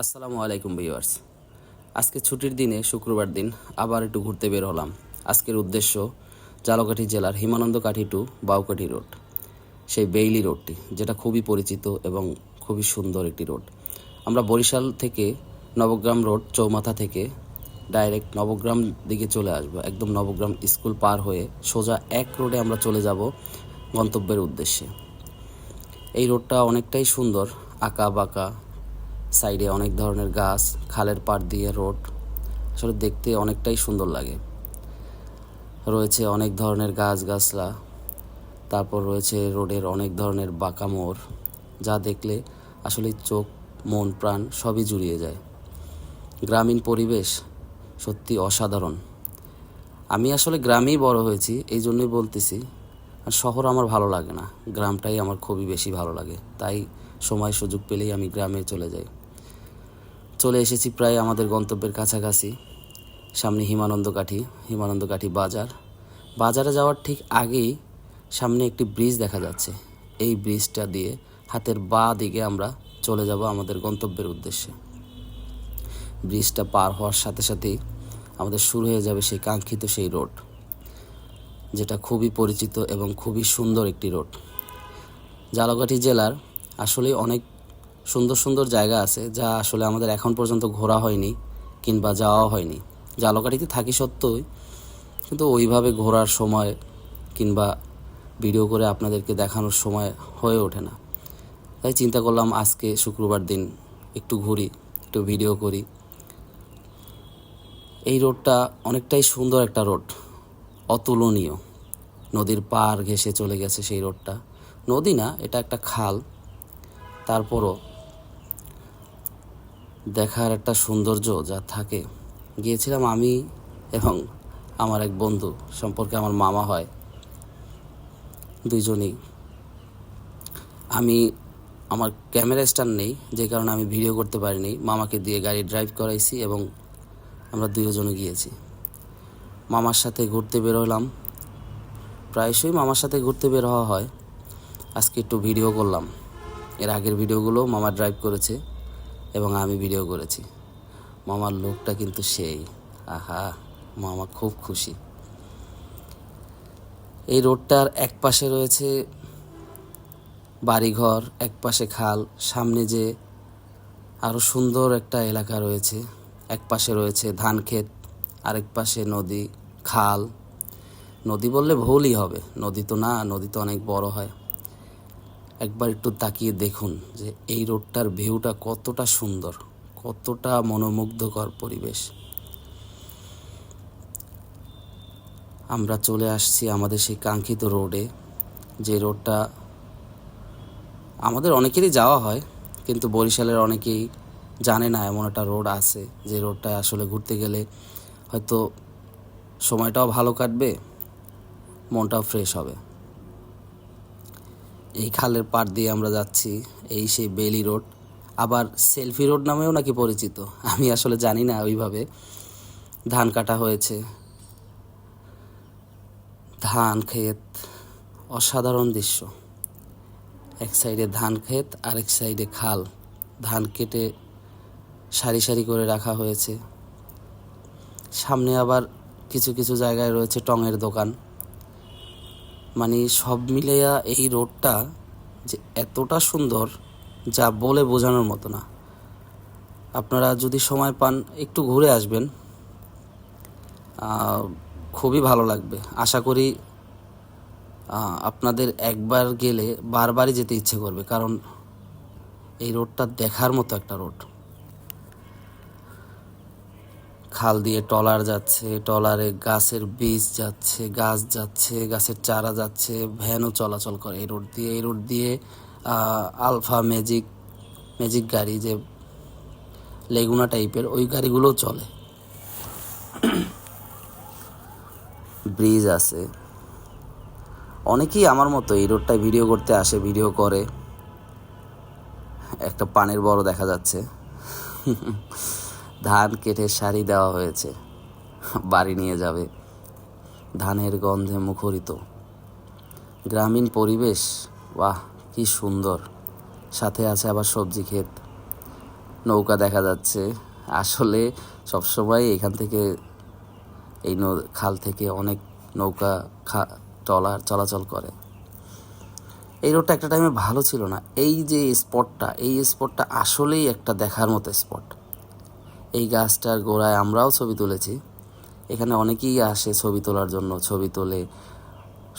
আসসালামু আলাইকুম ভিউয়ার্স। আজকে ছুটির দিনে শুক্রবার দিন আবার একটু ঘুরতে বের হলাম। আজকের উদ্দেশ্য ঝালকাঠি জেলার হিমানন্দকাঠি টু বাউকাঠি রোড, সেই বেইলি রোডটি, যেটা খুবই পরিচিত এবং খুবই সুন্দর একটি রোড। আমরা বরিশাল থেকে নবগ্রাম রোড চৌমাথা থেকে ডাইরেক্ট নবগ্রাম দিকে চলে আসবো। একদম নবগ্রাম স্কুল পার হয়ে সোজা এক রোডে আমরা চলে যাব গন্তব্যের উদ্দেশ্যে। এই রোডটা অনেকটাই সুন্দর, আঁকা বাঁকা, সাইডে অনেক ধরনের গাছ, খালের পাড় দিয়ে রোড, আসলে দেখতে অনেকটাই সুন্দর লাগে। রয়েছে অনেক ধরনের গাছগাছলা, তারপর রয়েছে রোডের অনেক ধরনের বাঁকা মোড়, যা দেখলে আসলে চোখ মন প্রাণ সবই জুড়িয়ে যায়। গ্রামীণ পরিবেশ সত্যি অসাধারণ। আমি আসলে গ্রামেই বড় হয়েছি, এই জন্যই বলতেছি। আর শহর আমার ভালো লাগে না, গ্রামটাই আমার খুবই বেশি ভালো লাগে। তাই সময় সুযোগ পেলেই আমি গ্রামে চলে যাই। চলে এসেছি প্রায় আমাদের গন্তব্যের কাছাকাছি। সামনে হিমানন্দকাঠি বাজারে যাওয়ার ঠিক আগেই সামনে একটি ব্রিজ দেখা যাচ্ছে। এই ব্রিজটা দিয়ে হাতের বাঁ দিকে আমরা চলে যাব আমাদের গন্তব্যের উদ্দেশ্যে। ব্রিজটা পার হওয়ার সাথে সাথেই আমাদের শুরু হয়ে যাবে সেই কাঙ্ক্ষিত সেই রোড, যেটা খুবই পরিচিত এবং খুবই সুন্দর একটি রোড। ঝালকাঠি জেলার আসলে অনেক সুন্দর সুন্দর জায়গা আছে, যা আসলে আমাদের এখন পর্যন্ত ঘোরা হয়নি কিংবা যাওয়া হয়নি। ঝালকাঠিতে থাকি সত্ত্বেও কিন্তু ওইভাবে ঘোরার সময় কিংবা ভিডিও করে আপনাদেরকে দেখানোর সময় হয়ে ওঠে না। তাই চিন্তা করলাম আজকে শুক্রবার দিন একটু ঘুরি, একটু ভিডিও করি। এই রোডটা অনেকটাই সুন্দর একটা রোড, অতুলনীয়। নদীর পাড় ঘেঁষে চলে গেছে সেই রোডটা। নদী না, এটা একটা খাল, তারপরও দেখার একটা সৌন্দর্য যা থাকে। গিয়েছিলাম আমি এবং আমার এক বন্ধু, সম্পর্কে আমার মামা হয়, দুইজনেই। আমার ক্যামেরা স্ট্যান্ড নেই, যে কারণে আমি ভিডিও করতে পারিনি। মামাকে দিয়ে গাড়ি ড্রাইভ করাইছি এবং আমরা দুজনে গিয়েছি। মামার সাথে ঘুরতে বের হলাম, প্রায়শই মামার সাথে ঘুরতে বের হওয়া হয়। আজকে একটু ভিডিও করলাম। এর আগের ভিডিওগুলো মামা ড্রাইভ করেছে এবং আমি ভিডিও করেছি। মামার লোকটা কিন্তু সেই, আহা, মামা খুব খুশি। এই রোডটার এক পাশে রয়েছে বাড়িঘর, এক পাশে খাল, সামনে যে আরও সুন্দর একটা এলাকা রয়েছে। এক পাশে রয়েছে ধান ক্ষেত, আরেক পাশে নদী, খাল। নদী বললে ভুলই হবে, নদী তো না, নদী তো অনেক বড় হয়। একবার একটু তাকিয়ে দেখুন যে এই রোডটার ভিউটা কতটা সুন্দর, কতটা মনোমুগ্ধকর পরিবেশ। আমরা চলে আসছি আমাদের সেই কাঙ্ক্ষিত রোডে, যে রোডটা আমাদের অনেকেরই যাওয়া হয়, কিন্তু বরিশালের অনেকেই জানে না এমন একটা রোড আছে, যে রোডটা আসলে ঘুরতে গেলে হয়তো সময়টাও ভালো কাটবে, মনটাও ফ্রেশ হবে। এই খালের পাড় দিয়ে আমরা যাচ্ছি, এই সেই বেইলি রোড, আবার সেলফি রোড নামেও নাকি পরিচিত। আমি আসলে জানি না ওইভাবে। ধান কাটা হয়েছে, ধান ক্ষেত, অসাধারণ দৃশ্য। এক সাইডে ধান ক্ষেত, আরেক সাইডে খাল। ধান কেটে সারি সারি করে রাখা হয়েছে। সামনে আবার কিছু কিছু জায়গায় রয়েছে টঙের দোকান। মানে সব মিলিয়া এই রোডটা যে এতটা সুন্দর, যা বলে বোঝানোর মতো না। আপনারা যদি সময় পান একটু ঘুরে আসবেন, খুবই ভালো লাগবে। আশা করি আপনাদের একবার গেলে বারবারই যেতে ইচ্ছে করবে, কারণ এই রোডটা দেখার মতো একটা রোড। খাল দিয়ে ট্রলার যাচ্ছে, ট্রলারে গাছের বীজ যাচ্ছে, গাছ যাচ্ছে, গাছের চারা যাচ্ছে, ভ্যানও চলাচল করে এই রোড দিয়ে। এই রোড দিয়ে আলফা ম্যাজিক গাড়ি, যে লেগুনা টাইপের, ওই গাড়িগুলোও চলে। ব্রিজ আছে। অনেকেই আমার মতো এই রোডটায় ভিডিও করতে আসে, ভিডিও করে। একটা পানের বড় দেখা যাচ্ছে। ধান কেটে সারি দেওয়া হয়েছে, বাড়ি নিয়ে যাবে। ধানের গন্ধে মুখরিত গ্রামীণ পরিবেশ, বাহ কি সুন্দর। সাথে আছে আবার সবজি ক্ষেত। নৌকা দেখা যাচ্ছে। আসলে সবসময় এখান থেকে এই খাল থেকে অনেক নৌকা ট্রলার চলাচল করে। এই রোডটা একটা টাইমে ভালো ছিল না। এই যে স্পটটা আসলেই একটা দেখার মতো স্পট। এই গাছটার গোড়ায় আমরাও ছবি তুলেছি। এখানে অনেকেই আসে ছবি তোলার জন্য, ছবি তোলে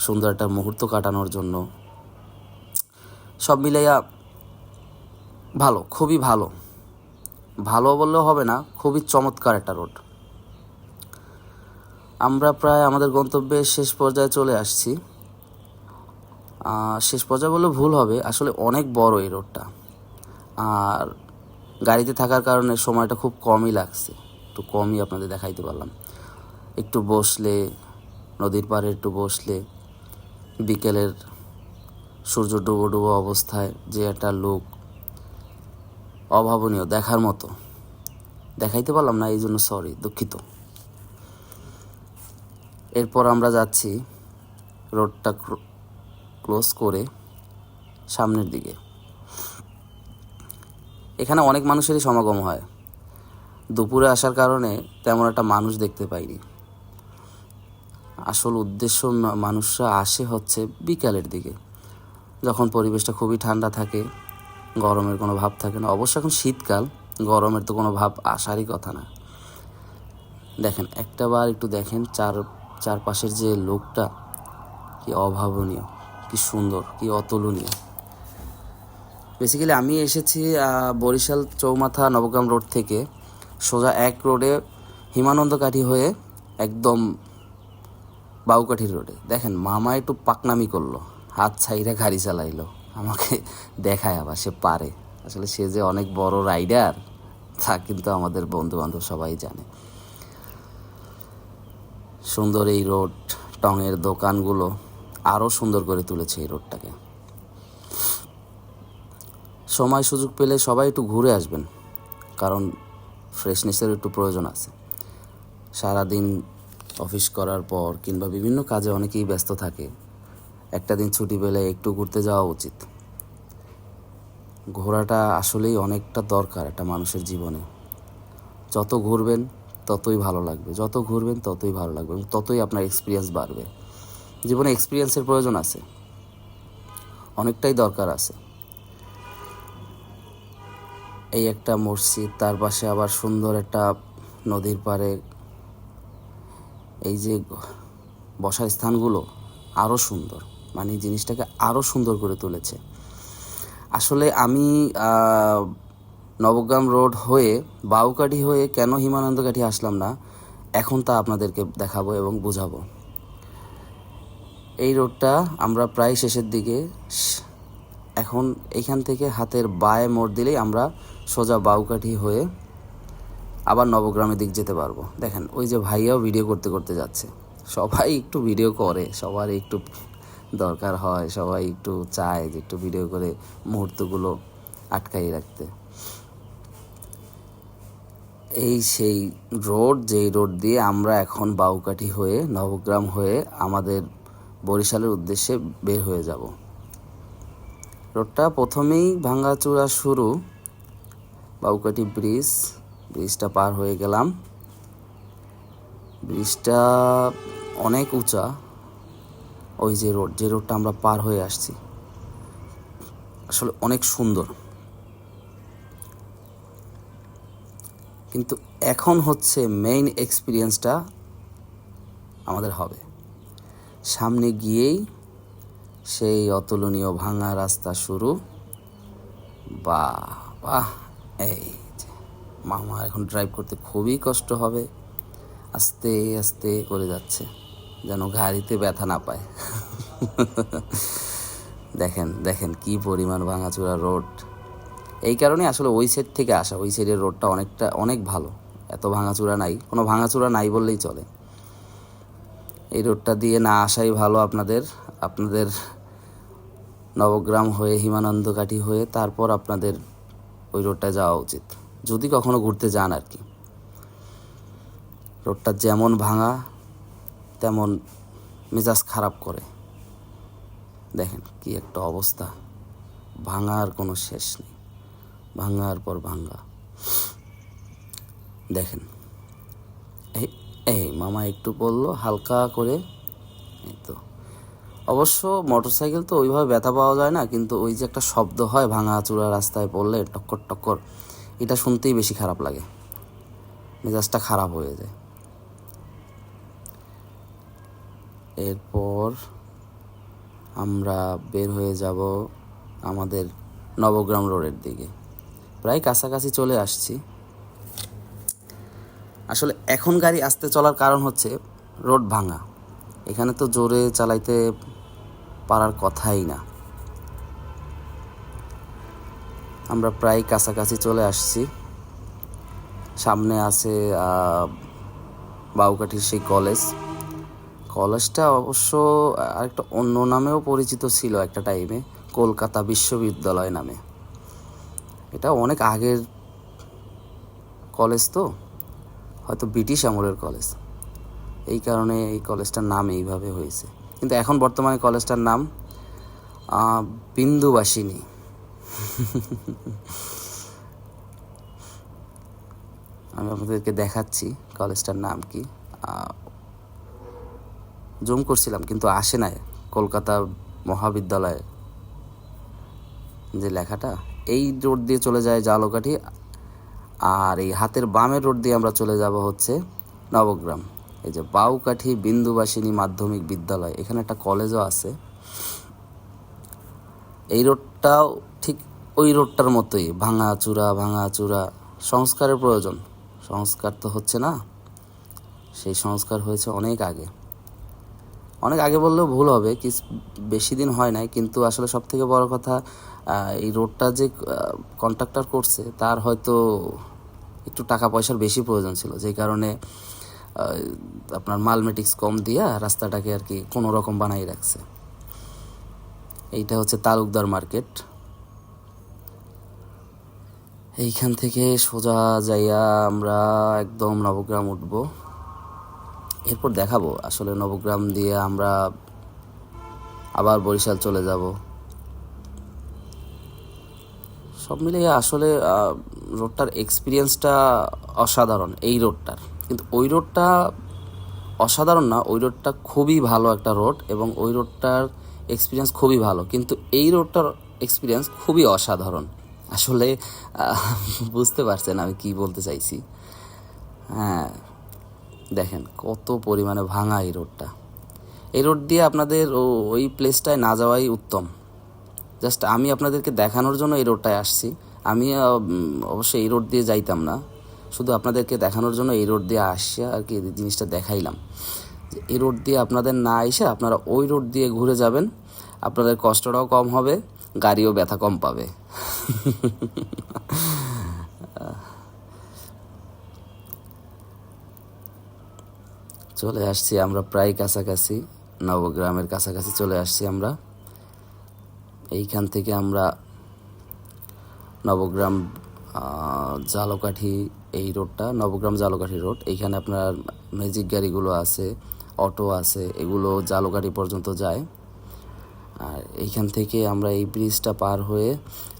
সুন্দর একটা মুহূর্ত কাটানোর জন্য। সব মিলাইয়া ভালো, খুবই ভালো। ভালো বললেও হবে না, খুবই চমৎকার একটা রোড। আমরা প্রায় আমাদের গন্তব্যের শেষ পর্যায়ে চলে আসছি। শেষ পর্যায়ে বললে ভুল হবে, আসলে অনেক বড় এই রোডটা। আর গাড়িতে থাকার কারণে সময়টা খুব কমই লাগছে, একটু কমই আপনাদের দেখাইতে পারলাম। একটু বসলে, নদীর পাড়ে একটু বসলে, বিকেলের সূর্য ডুবো ডুবো অবস্থায় যে একটা লুক, অভাবনীয়, দেখার মতো। দেখাইতে পারলাম না, এই জন্য সরি, দুঃখিত। এরপর আমরা যাচ্ছি রোডটা ক্লোজ করে সামনের দিকে। এখানে অনেক মানুষেরই সমাগম হয়। দুপুরে আসার কারণে তেমন একটা মানুষ দেখতে পাইনি। আসল উদ্দেশ্য মানুষরা আসে হচ্ছে বিকালের দিকে, যখন পরিবেশটা খুবই ঠান্ডা থাকে, গরমের কোনো ভাব থাকে না। অবশ্য এখন শীতকাল, গরমের তো কোনো ভাব আসারই কথা না। দেখেন, একটাবার একটু দেখেন চারপাশের যে লোকটা, কি অভাবনীয়, কি সুন্দর, কি অতুলনীয়। বেসিক্যালি আমি এসেছি বরিশাল চৌমাথা নবগ্রাম রোড থেকে সোজা এক রোডে হিমানন্দ কাঠি হয়ে একদম বাউকাঠির রোডে। দেখেন, মামা একটু পাকনামি করলো, হাত ছাইরা গাড়ি চালাইলো, আমাকে দেখায় আবার সে পারে। আসলে সে যে অনেক বড় রাইডার তা কিন্তু আমাদের বন্ধু বান্ধব সবাই জানে। সুন্দর এই রোড, টঙের দোকানগুলো আরও সুন্দর করে তুলেছে এই রোডটাকে। সময় সুযোগ পেলে সবাই একটু ঘুরে আসবেন, কারণ ফ্রেশনেসের একটু প্রয়োজন আছে। সারাদিন অফিস করার পর কিংবা বিভিন্ন কাজে অনেকেই ব্যস্ত থাকে, একটা দিন ছুটি পেলে একটু ঘুরতে যাওয়া উচিত। ঘোরাটা আসলেই অনেকটা দরকার একটা মানুষের জীবনে। যত ঘুরবেন ততই ভালো লাগবে, যত ঘুরবেন ততই ভালো লাগবে, এবং ততই আপনার এক্সপিরিয়েন্স বাড়বে। জীবনে এক্সপিরিয়েন্সের প্রয়োজন আছে, অনেকটাই দরকার আছে। এই একটা মসজিদ, তার পাশে আবার সুন্দর একটা নদীর পাড়ে এই যে বসার স্থানগুলো আরও সুন্দর, মানে জিনিসটাকে আরও সুন্দর করে তুলেছে। আসলে আমি নবগ্রাম রোড হয়ে বাউকাঠি হয়ে কেন হিমানন্দ কাঠি আসলাম না, এখন তা আপনাদেরকে দেখাবো এবং বোঝাবো। এই রোডটা আমরা প্রায় শেষের দিকে। এখন এইখান থেকে হাতের বায়ে মোড় দিলেই আমরা সোজা বাউকাঠি হয়ে আবার নবগ্রামের দিক যেতে পারবো। দেখেন, ওই যে ভাইয়াও ভিডিও করতে করতে যাচ্ছে। সবাই একটু ভিডিও করে, সবার একটু দরকার হয়, সবাই একটু চায় যে একটু ভিডিও করে মুহূর্তগুলো আটকাই রাখতে। এই সেই রোড, যেই রোড দিয়ে আমরা এখন বাউকাঠি হয়ে নবগ্রাম হয়ে আমাদের বরিশালের উদ্দেশ্যে বের হয়ে যাব। রোডটা প্রথমেই ভাঙ্গাচুরা শুরু, বাউকাঠি ব্রিজটা পার হয়ে গেলাম। ব্রিজটা অনেক উঁচা। ওই যে রোডটা আমরা পার হয়ে আসছি আসলে অনেক সুন্দর। কিন্তু এখন হচ্ছে মেইন এক্সপিরিয়েন্সটা আমাদের হবে। সামনে গিয়েই সেই অতুলনীয় ভাঙা রাস্তা শুরু। বাহ বাহ, এই যে মামা এখন ড্রাইভ করতে খুবই কষ্ট হবে, আস্তে আস্তে করে যাচ্ছে যেন গাড়িতে ব্যথা না পায়। দেখেন দেখেন কি পরিমাণ ভাঙাচোরা রোড। এই কারণে আসলে ওই সাইড থেকে আসা, ওই সাইডের রোডটা অনেক ভালো, এত ভাঙাচোরা নাই, কোনো ভাঙাচোরা নাই বললেই চলে। এই রোডটা দিয়ে না আসাই ভালো আপনাদের নবগ্রাম হয়ে হিমানন্দ কাঠি হয়ে তারপর আপনাদের ওই রোডটায় যাওয়া উচিত, যদি কখনো ঘুরতে যান আর কি। রোডটা যেমন ভাঙা তেমন মেজাজ খারাপ করে। দেখেন কি একটা অবস্থা, ভাঙার কোনো শেষ নেই, ভাঙার পর ভাঙা। দেখেন, এই এই মামা একটু পড়লো হালকা করে, এই তো। অবশ্য মোটরসাইকেল তো ওইভাবে ব্যথা পাওয়া যায় না, কিন্তু ওই যে একটা শব্দ হয় ভাঙাচুরা রাস্তায় পড়লে টক্কর টক্কর, এটা শুনতেই বেশি খারাপ লাগে, মেজাজটা খারাপ হয়ে যায়। এরপর আমরা বের হয়ে যাব আমাদের নবগ্রাম রোডের দিকে, প্রায় কাছাকাছি চলে আসছি। আসলে এখন গাড়ি আস্তে চলার কারণ হচ্ছে রোড ভাঙা, এখানে তো জোরে চালাইতে পারার কথাই না। আমরা প্রায় কাছাকাছি চলে আসছি। সামনে আছে বাউকাঠির সেই কলেজটা অবশ্য আরেকটা অন্য নামেও পরিচিত ছিল একটা টাইমে, কলকাতা বিশ্ববিদ্যালয় নামে। এটা অনেক আগের কলেজ, তো হয়তো ব্রিটিশ আমলের কলেজ, এই কারণে এই কলেজটার নাম এইভাবে হয়েছে। কিন্তু এখন বর্তমানে কলেজটার নাম বিন্দুবাসিনী। আমি আপনাদেরকে দেখাচ্ছি কলেজটার নাম কি, জুম করছিলাম কিন্তু আসে নাই। কলকাতা মহাবিদ্যালয় যে লেখাটা, এই রোড দিয়ে চলে যায় জালকাঠি, আর এই হাতের বামের রোড দিয়ে আমরা চলে যাব হচ্ছে নবগ্রাম। এই যে বাউকাঠি বিন্দুবাসিনী মাধ্যমিক বিদ্যালয়, এখানে একটা কলেজও আছে। এই রোডটাও ঠিক ওই রোডটার মতোই ভাঙাচুরা, সংস্কারের প্রয়োজন। সংস্কার তো হচ্ছে না, সেই সংস্কার হয়েছে অনেক আগে বললেও ভুল হবে, কি বেশি দিন হয় নাই। কিন্তু আসলে সব থেকে বড় কথা, এই রোডটা যে কন্ট্রাক্টর করছে তার হয়তো একটু টাকা পয়সার বেশি প্রয়োজন ছিল, যেই কারণে আপনার মালমেটিক্স কম দিয়া রাস্তাটাকে আর কি কোনো রকম বানাই রাখছে। এইটা হচ্ছে তালুকদার মার্কেট। এইখান থেকে সোজা যাইয়া আমরা একদম নবগ্রাম উঠবো। এরপর দেখাবো আসলে নবগ্রাম দিয়ে আমরা আবার বরিশাল চলে যাব। সব মিলিয়ে আসলে রোডটার এক্সপিরিয়েন্সটা অসাধারণ এই রোডটার। কিন্তু ওই রোডটা অসাধারণ না, ওই রোডটা খুবই ভালো একটা রোড, এবং ওই রোডটার এক্সপিরিয়েন্স খুবই ভালো। কিন্তু এই রোডটার এক্সপিরিয়েন্স খুবই অসাধারণ। আসলে বুঝতে পারছেন আমি কি বলতে চাইছি? হ্যাঁ, দেখেন কত পরিমাণে ভাঙা এই রোডটা। এই রোড দিয়ে আপনাদের ওই প্লেসটায় না যাওয়াই উত্তম। জাস্ট আমি আপনাদেরকে দেখানোর জন্য এই রোডটায় আসছি। আমি অবশ্যই এই রোড দিয়ে যাইতাম না, শুধু আপনাদেরকে দেখানোর জন্য এই রোড দিয়ে আসছি আর কি, জিনিসটা দেখাইলাম। এই রোড দিয়ে আপনাদের না এসে আপনারা ওই রোড দিয়ে ঘুরে যাবেন, আপনাদের কষ্টটাও কম হবে, গাড়িও ব্যথা কম পাবে। চলে আসছি আমরা প্রায় কাছাকাছি, নবগ্রামের কাছাকাছি চলে আসছি আমরা। এইখান থেকে আমরা নবগ্রাম জালকাঠি, এই রোডটা নবগ্রাম জালকাঠি রোড। এইখানে আপনার ম্যাজিক গাড়িগুলো আছে, অটো আছে, এগুলো জালকাঠি পর্যন্ত যায়। আর এইখান থেকে আমরা এই ব্রিজটা পার হয়ে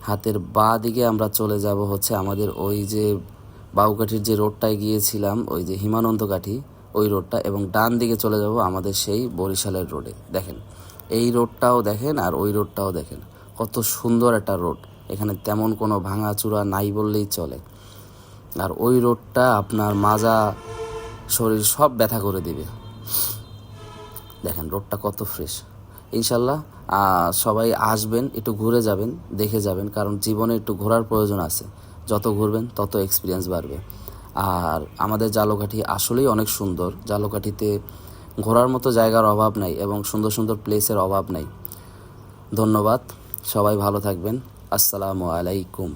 হাতের বাঁ দিকে আমরা চলে যাব হচ্ছে আমাদের ওই যে বাউকাঠির যে রোডটায় গিয়েছিলাম, ওই যে হিমানন্দ কাঠি ওই রোডটা, এবং ডান দিকে চলে যাব আমাদের সেই বরিশালের রোডে। দেখেন এই রোডটাও দেখেন আর ওই রোডটাও দেখেন, কত সুন্দর একটা রোড। এখানে তেমন কোনো ভাঙাচুরা নাই বললেই চলে। আর ওই রোডটা আপনার মাজা শরীর সব ব্যথা করে দিবে। দেখেন রোডটা কত ফ্রেশ। ইনশাল্লাহ সবাই আসবেন, একটু ঘুরে যাবেন, দেখে যাবেন, কারণ জীবনে একটু ঘোরার প্রয়োজন আছে। যত ঘুরবেন তত এক্সপিরিয়েন্স বাড়বে। আর আমাদের জালকাঠি আসলেই অনেক সুন্দর। জালকাঠিতে ঘোরার মতো জায়গার অভাব নাই এবং সুন্দর সুন্দর প্লেসের অভাব নাই। ধন্যবাদ, সবাই ভালো থাকবেন। আসসালামু আলাইকুম।